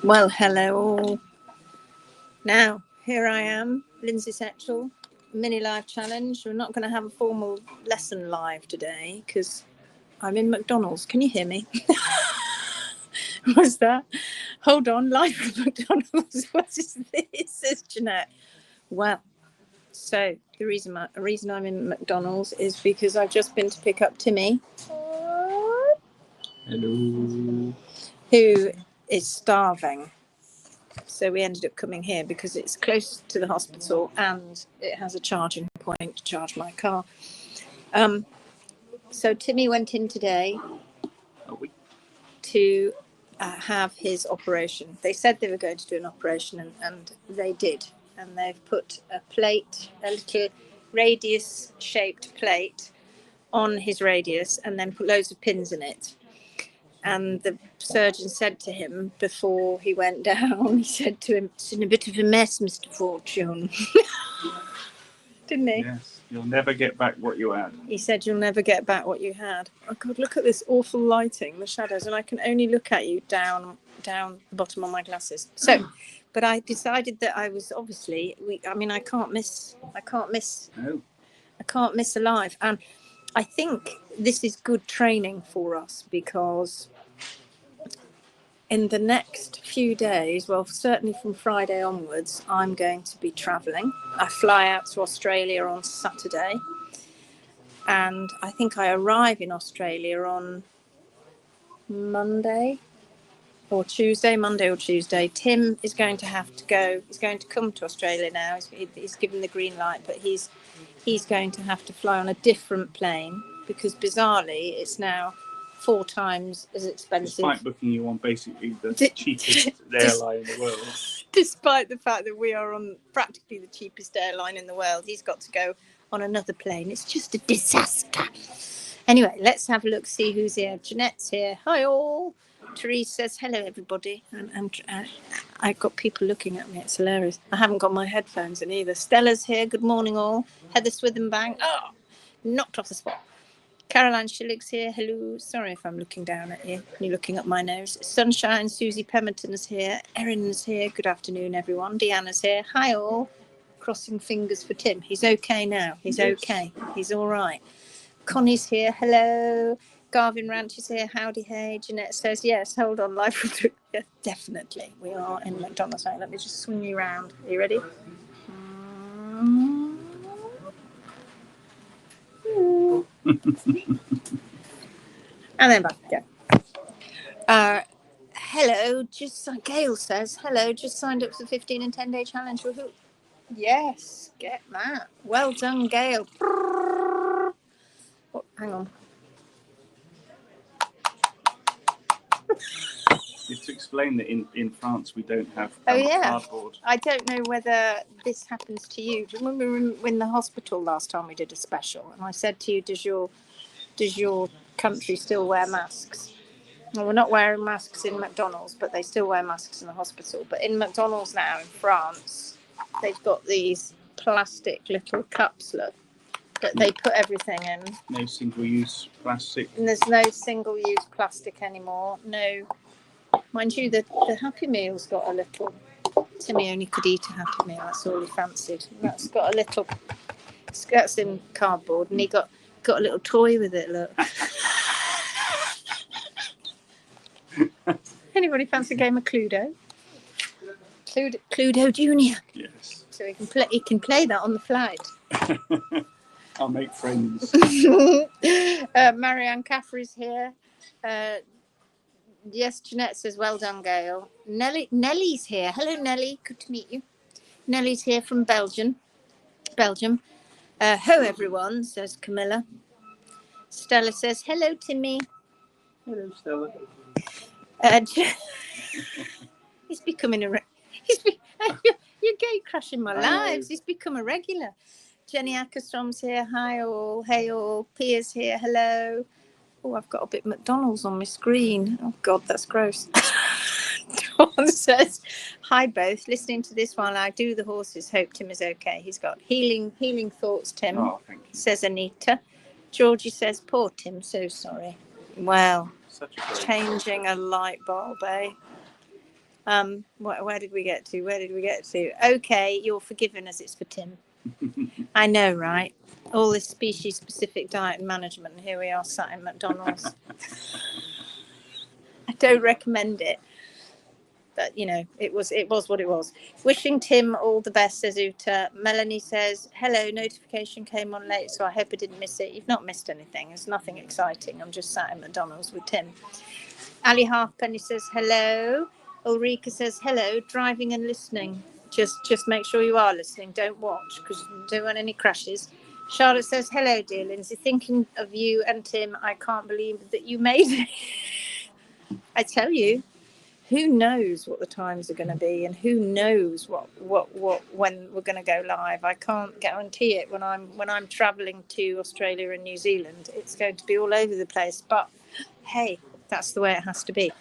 Well, hello all. Now, here I am, Lindsay Setchell, mini live challenge. We're not going to have a formal lesson live today because I'm in McDonald's. Can you hear me? What's that? Hold on, live from McDonald's. What is this? Says Jeanette. Well, so the reason I'm in McDonald's is because I've just been to pick up Timmy. Hello. Who is starving. So we ended up coming here because it's close to the hospital and it has a charging point to charge my car. So Timmy went in today to have his operation. They said they were going to do an operation and they did. And they've put a little radius-shaped plate on his radius and then put loads of pins in it. And the surgeon said to him before he went down, he said to him, "It's in a bit of a mess, Mr. Fortune." Didn't he? Yes, you'll never get back what you had. He said, "You'll never get back what you had." Oh, God, look at this awful lighting, the shadows, and I can only look at you down the bottom of my glasses. So, but I decided that I was obviously, I can't miss. No. I can't miss a live. And I think this is good training for us because in the next few days, well, certainly from Friday onwards, I'm going to be travelling. I fly out to Australia on Saturday. And I think I arrive in Australia on Monday or Tuesday. Tim is going to have to go. He's going to come to Australia now. He's given the green light, but he's going to have to fly on a different plane because bizarrely it's now 4 times as expensive. Despite booking you on basically the cheapest airline in the world. Despite the fact that we are on practically the cheapest airline in the world, he's got to go on another plane. It's just a disaster. Anyway, let's have a look, see who's here. Jeanette's here. Hi all. Therese says hello everybody, and I've got people looking at me. It's hilarious. I haven't got my headphones in either. Stella's here. Good morning all. Heather Swithenbank. Oh, knocked off the spot. Caroline Schillig's here. Hello. Sorry if I'm looking down at you. You're looking up my nose. Sunshine. Susie Pemberton's here. Erin's here. Good afternoon everyone. Deanna's here. Hi all. Crossing fingers for Tim. He's okay now. He's okay. He's all right. Connie's here. Hello. Garvin Ranch is here. Howdy, hey. Jeanette says, yes, hold on. Live. Yeah, definitely. We are in McDonald's. Let me just swing you around. Are you ready? And then back again. Hello. Gail says, hello. Just signed up for the 15 and 10-day challenge. Woohoo. Yes, get that. Well done, Gail. Oh, hang on. Just to explain that in France we don't have cardboard. I don't know whether this happens to you. Do you remember we were in the hospital last time we did a special and I said to you, does your country still wear masks? Well, we're not wearing masks in McDonald's, but they still wear masks in the hospital. But in McDonald's now in France, they've got these plastic little cups, look, that they put everything in. No single-use plastic. And there's no single-use plastic anymore. No. Mind you, the Happy Meal's got a little... Timmy only could eat a Happy Meal. That's all he fancied. That's got a little... That's in cardboard. And he got a little toy with it, look. Anybody fancy a game of Cluedo? Cluedo Junior. Yes. So he can play that on the flight. I'll make friends. Marianne Caffrey's here. Yes, Jeanette says, well done, Gail. Nellie's here. Hello, Nellie. Good to meet you. Nellie's here from Belgium. Ho, everyone, says Camilla. Stella says, hello, Timmy. Hello, Stella. He's becoming you're gay crashing my lives. He's become a regular. Jenny Ackerstrom's here. Hi all. Hey all. Pia's here. Hello. Oh, I've got a bit of McDonald's on my screen. Oh God, that's gross. Dawn says, hi both. Listening to this while I do the horses. Hope Tim is okay. He's got healing thoughts, Tim. Oh, thank you. Says Anita. Georgie says, poor Tim, so sorry. Well, changing a light bulb, eh? Where did we get to? Okay, you're forgiven as it's for Tim. I know, right? All this species-specific diet and management, and here we are sat in McDonald's. I don't recommend it, but you know, it was what it was. Wishing Tim all the best, says Uta. Melanie says, hello, notification came on late, so I hope I didn't miss it. You've not missed anything. There's nothing exciting. I'm just sat in McDonald's with Tim. Ali Halfpenny says hello. Ulrika says hello, driving and listening. Just make sure you are listening. Don't watch because you don't want any crashes. Charlotte says hello, dear Lindsay. Thinking of you and Tim, I can't believe that you made it. I tell you, who knows what the times are going to be, and who knows what when we're going to go live. I can't guarantee it. When I'm traveling to Australia and New Zealand, it's going to be all over the place. But hey, that's the way it has to be.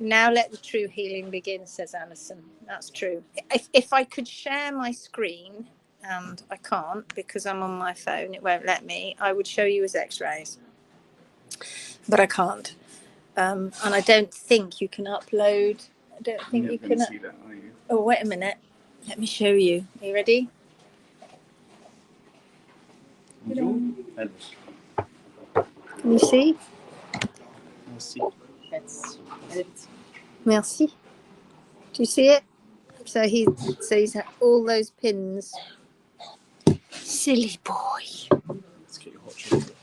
Now let the true healing begin, says Alison. That's true. If I could share my screen, and I can't because I'm on my phone, it won't let me, I would show you his x-rays. But I can't. And I don't think you can upload. I don't think you can see that, are you? Oh, wait a minute. Let me show you. Are you ready? Can you see? Merci. Do you see it? So he's had all those pins. Silly boy. Let's get your hot chocolate.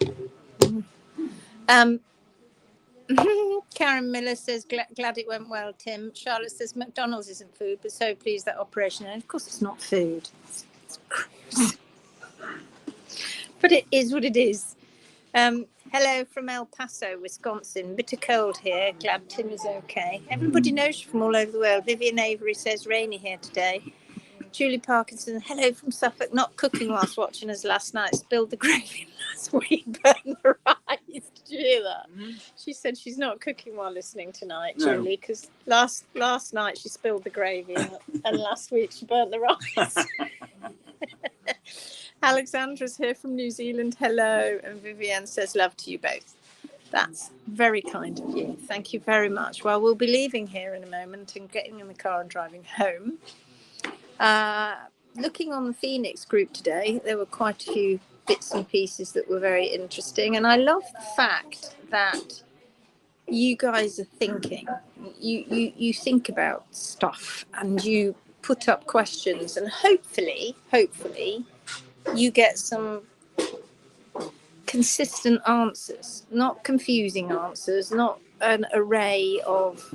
Karen Miller says, glad it went well, Tim. Charlotte says, McDonald's isn't food, but so pleased that operation. And of course, it's not food. It's gross. But it is what it is. Hello from El Paso, Wisconsin. Bitter cold here. Glad Tim is okay. Everybody knows from all over the world. Vivian Avery says, rainy here today. Julie Parkinson, hello from Suffolk. Not cooking whilst watching us last night. Spilled the gravy last week. Burned her eyes. Did you hear that? Mm-hmm. She said she's not cooking while listening tonight, Julie, because last night she spilled the gravy and last week she burnt the rice. Alexandra's here from New Zealand. Hello. And Vivienne says love to you both. That's very kind of you. Thank you very much. Well, we'll be leaving here in a moment and getting in the car and driving home. Looking on the Phoenix group today, there were quite a few bits and pieces that were very interesting. And I love the fact that you guys are thinking. You think about stuff and you put up questions, and hopefully you get some consistent answers, not confusing answers, not an array of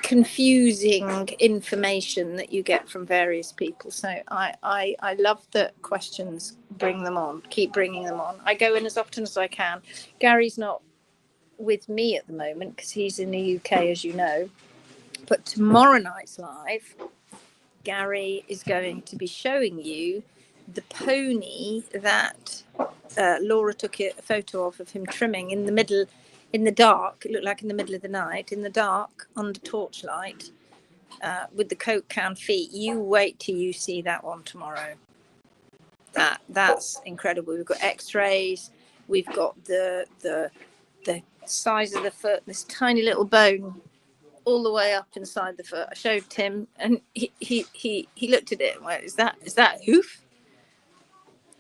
confusing information that you get from various people. So I love that questions, bring them on, keep bringing them on. I go in as often as I can. Gary's not with me at the moment because he's in the UK, as you know, but tomorrow night's live, Gary is going to be showing you the pony that Laura took a photo of him trimming in the dark. It looked like in the middle of the night, in the dark, under torchlight, with the Coke can feet. You wait till you see that one tomorrow. That's incredible. We've got x-rays. We've got the size of the foot, this tiny little bone all the way up inside the foot. I showed Tim, and he looked at it and went, is that hoof?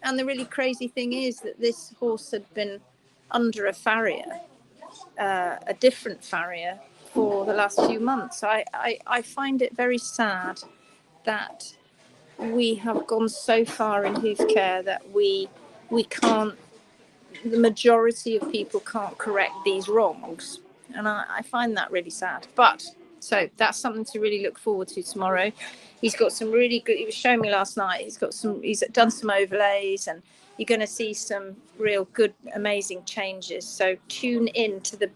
And the really crazy thing is that this horse had been under a farrier, a different farrier, for the last few months. I find it very sad that we have gone so far in hoof care that we can't, the majority of people can't correct these wrongs. And I find that really sad. But so that's something to really look forward to tomorrow. He's got some really good, he was showing me last night, he's done some overlays, and you're going to see some real good, amazing changes. So tune in to the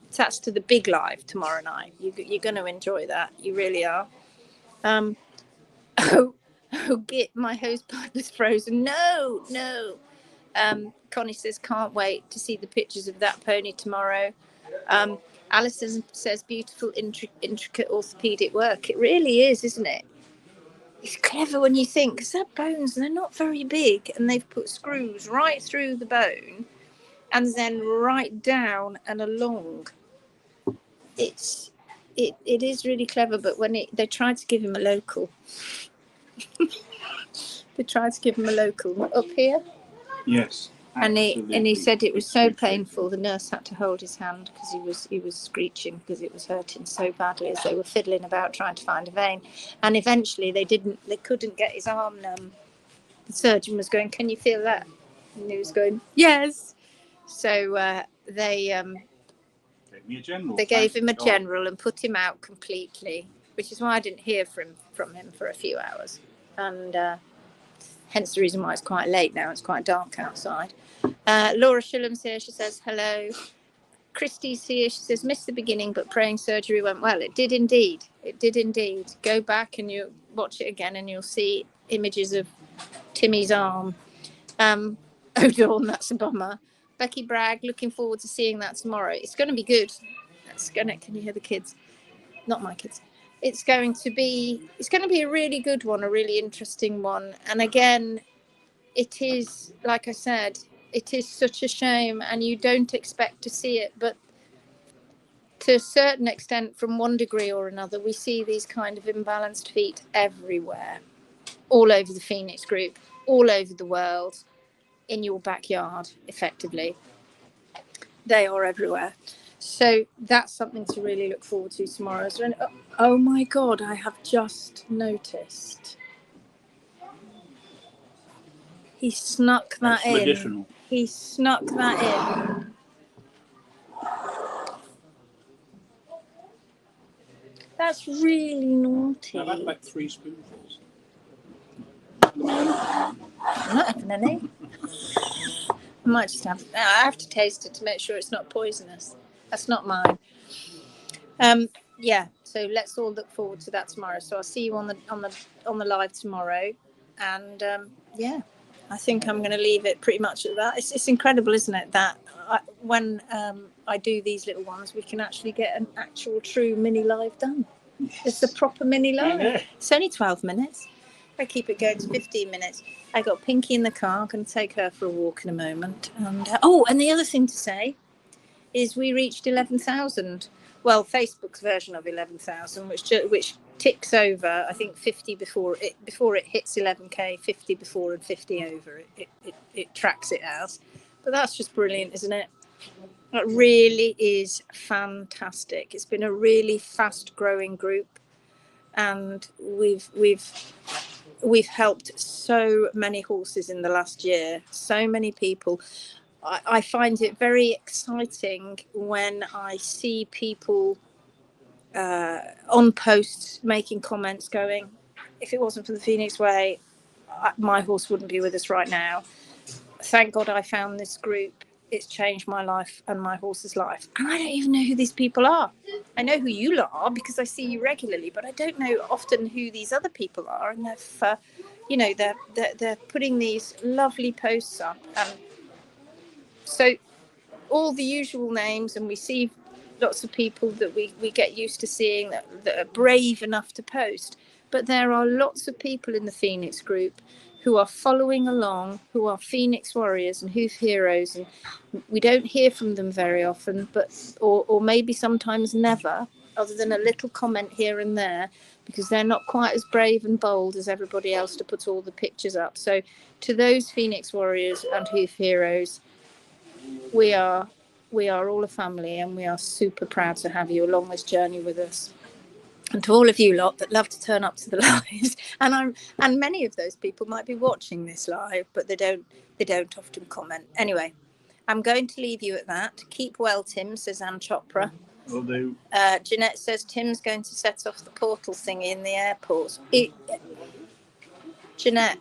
big live tomorrow night. You're going to enjoy that. You really are. Git, my hose pipe is frozen. No. Connie says, can't wait to see the pictures of that pony tomorrow. Alison says, beautiful, intricate orthopedic work. It really is, isn't it? It's clever when you think, because they're bones, they're not very big, and they've put screws right through the bone and then right down and along. it is really clever. But when they tried to give him a local, up here. Yes. And he said it was so painful. The nurse had to hold his hand because he was screeching because it was hurting so badly as they were fiddling about trying to find a vein. And eventually they couldn't get his arm numb. The surgeon was going, "Can you feel that?" And he was going, "Yes." So they gave him a general and put him out completely, which is why I didn't hear from him for a few hours. And hence the reason why it's quite late now. It's quite dark outside. Laura Shillam's here. She says hello. Christy's here. She says missed the beginning, but praying surgery went well. It did indeed. Go back and you watch it again, and you'll see images of Timmy's arm. Oh, Dawn, that's a bummer. Becky Bragg, looking forward to seeing that tomorrow. It's going to be good. Can you hear the kids? Not my kids. It's going to be a really good one, a really interesting one. And again, it is, like I said, it is such a shame, and you don't expect to see it, but to a certain extent, from one degree or another, we see these kind of imbalanced feet everywhere, all over the Phoenix group, all over the world, in your backyard, effectively. They are everywhere. So that's something to really look forward to tomorrow. Oh my God, I have just noticed. He snuck that in. Additional. He snuck that in. That's really naughty. I've had like 3 spoonfuls. I'm not having any. I might just have. I have to taste it to make sure it's not poisonous. That's not mine. Yeah. So let's all look forward to that tomorrow. So I'll see you on the live tomorrow, and yeah, I think I'm going to leave it pretty much at that. It's incredible, isn't it? That when I do these little ones, we can actually get an actual true mini live done. Yes. It's a proper mini live. It's only 12 minutes. I keep it going to 15 minutes. I got Pinky in the car. I'm going to take her for a walk in a moment. And and the other thing to say is we reached 11,000. Well, Facebook's version of 11,000, which ticks over. I think 50 before it hits 11k, 50 before and 50 over. It tracks it as. But that's just brilliant, isn't it? It really is fantastic. It's been a really fast-growing group, and we've helped so many horses in the last year. So many people. I find it very exciting when I see people on posts making comments going, if it wasn't for the Phoenix Way, my horse wouldn't be with us right now. Thank God I found this group. It's changed my life and my horse's life. And I don't even know who these people are. I know who you lot are because I see you regularly, but I don't know often who these other people are. And they're putting these lovely posts up. And so all the usual names, and we see lots of people that we get used to seeing that are brave enough to post. But there are lots of people in the Phoenix group who are following along, who are Phoenix warriors and hoof heroes, and we don't hear from them very often, or maybe sometimes never, other than a little comment here and there, because they're not quite as brave and bold as everybody else to put all the pictures up. So to those Phoenix warriors and hoof heroes, we are all a family, and we are super proud to have you along this journey with us. And to all of you lot that love to turn up to the lives, and many of those people might be watching this live, but they don't often comment. Anyway, I'm going to leave you at that. Keep well, Tim, says Anne Chopra. Will do. Jeanette says Tim's going to set off the portal thingy in the airport. Jeanette.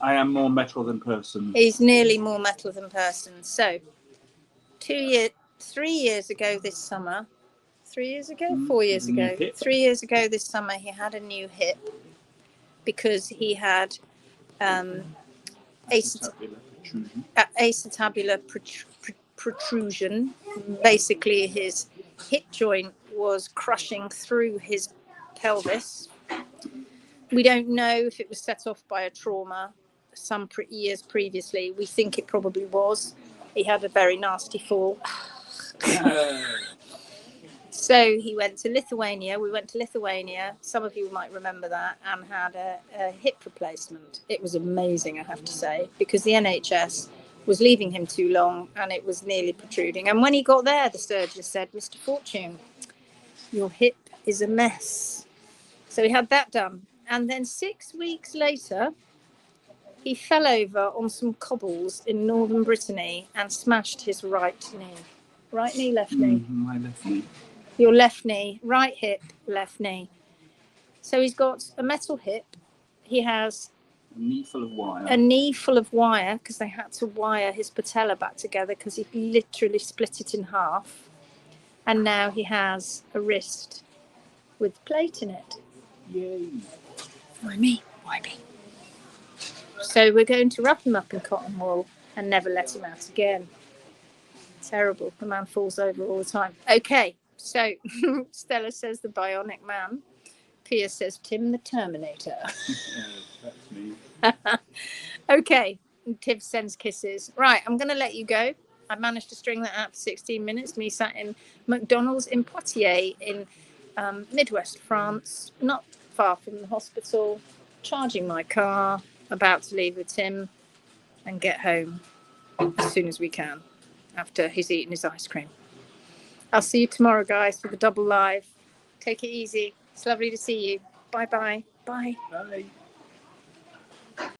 I am more metal than person. He's nearly more metal than person. So 3 years ago this summer, 3 years ago, 4 years ago, 3 years ago this summer, he had a new hip because he had acetabular protrusion. Basically, his hip joint was crushing through his pelvis. We don't know if it was set off by a trauma some years previously. We think it probably was. He had a very nasty fall. So he went to Lithuania. We went to Lithuania. Some of you might remember that, and had a hip replacement. It was amazing, I have to say, because the NHS was leaving him too long and it was nearly protruding. And when he got there, the surgeon said, Mr. Fortune, your hip is a mess. So he had that done. And then 6 weeks later, he fell over on some cobbles in northern Brittany and smashed his right knee. Right knee, left knee? My left knee. Your left knee, right hip, left knee. So he's got a metal hip. He has a knee full of wire. A knee full of wire, because they had to wire his patella back together because he literally split it in half. And now he has a wrist with plate in it. Yay. Why me? Why me? So we're going to wrap him up in cotton wool and never let him out again. Terrible. The man falls over all the time. Okay, so Stella says the Bionic Man. Pia says Tim the Terminator. That's me. Okay, Tiv sends kisses. Right, I'm going to let you go. I managed to string that out for 16 minutes. Me sat in McDonald's in Poitiers in Midwest France, not far from the hospital, charging my car, about to leave with Tim and get home as soon as we can after he's eaten his ice cream. I'll see you tomorrow, guys, for the double live. Take it easy. It's lovely to see you. Bye-bye. Bye. Bye.